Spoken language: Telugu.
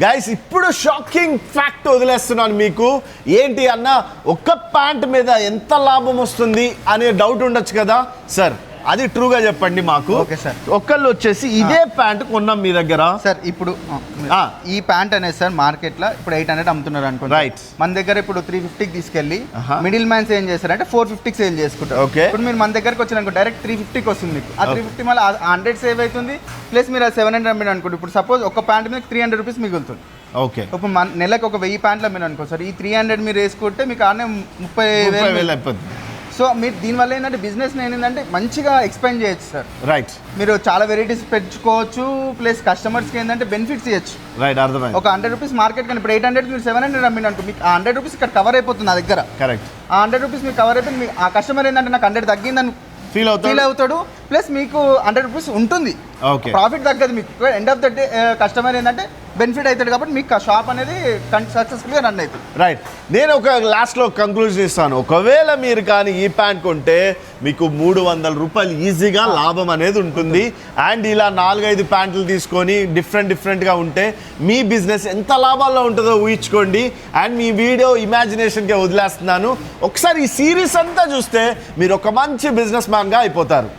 గైస్ ఇప్పుడు షాకింగ్ ఫ్యాక్ట్ వదిలేస్తున్నాను మీకు. ఏంటి అన్న, ఒక్క ప్యాంట్ మీద ఎంత లాభం వస్తుంది అనే డౌట్ ఉండొచ్చు కదా సార్, అది ట్రూగా చెప్పండి మాకు. Okay sir. ఒక్కళ్ళు వచ్చేసి ఇదే ప్యాంట్ కొన్నాం మీ దగ్గర సార్. ఇప్పుడు ఈ ప్యాంట్ అనేది సార్ మార్కెట్ లో ఇప్పుడు 800 అమ్ముతున్నారు అనుకోండి. రైట్. మన దగ్గర ఇప్పుడు 350కి తీసుకెళ్లి మిడిల్ మ్యాన్స్ ఏం చేస్తారంటే 450కి సేల్ చేసుకుంటారు. ఓకే. ఇప్పుడు మీరు మన దగ్గరకు వచ్చిన డైరెక్ట్ 350కి వస్తుంది మీకు. ఆ 350 మళ్ళీ 100 సేవ్ అవుతుంది, ప్లస్ మీరు 700 అమ్మిన అనుకోండి. ఇప్పుడు సపోజ్ ఒక ప్యాంట్ మీద 300 రూపీస్ మిగులుతుంది. ఓకే. ఇప్పుడు నెలకు ఒక 1000 ప్యాంట్లు అమ్మిన అనుకో సార్, ఈ 300 మీరు వేసుకుంటే మీకు ఆనే 30,000 అయిపోతుంది. సో మీరు దీనివల్ల ఏంటంటే బిజినెస్ ఏంటంటే మంచిగా ఎక్స్పాండ్ చేయొచ్చు సార్. రైట్. మీరు చాలా వెరైటీస్ పెంచుకోవచ్చు, ప్లస్ కస్టమర్స్కి ఏంటంటే బెనిఫిట్స్ ఇవ్వచ్చు. రైట్, అర్థమైంది. ఒక 100 రూపీస్ మార్కెట్ కానీ ఇప్పుడు 800 మీరు 700 అమ్మిన అనుకో, మీకు ఆ 100 రూపీస్ ఇక్కడ కవర్ అయిపోతుంది నా దగ్గర. కరెక్ట్. ఆ 100 రూపీస్ మీకు కవర్ అయిపోయింది. ఆ కస్టమర్ ఏంటంటే నాకు 100 తగ్గిందని ఫీల్ అవుతాడు, ప్లస్ మీకు 100 రూపీస్ ఉంటుంది. ఓకే. ప్రాఫిట్ తగ్గదు మీకు. End of the day customer ఏంటంటే బెనిఫిట్ అవుతాడు, కాబట్టి మీకు షాప్ అనేది సక్సెస్ఫుల్గా రన్ అవుతుంది. రైట్. నేను ఒక లాస్ట్లో కంక్లూజన్ ఇస్తాను. ఒకవేళ మీరు కానీ ఈ ప్యాంట్ కొంటే మీకు 300 రూపాయలు ఈజీగా లాభం అనేది ఉంటుంది. అండ్ ఇలా 4-5 ప్యాంట్లు తీసుకొని డిఫరెంట్గా ఉంటే మీ బిజినెస్ ఎంత లాభాల్లో ఉంటుందో ఊహించుకోండి. అండ్ మీ వీడియో ఇమాజినేషన్కే వదిలేస్తున్నాను. ఒకసారి ఈ సిరీస్ అంతా చూస్తే మీరు ఒక మంచి బిజినెస్ మ్యాన్గా అయిపోతారు.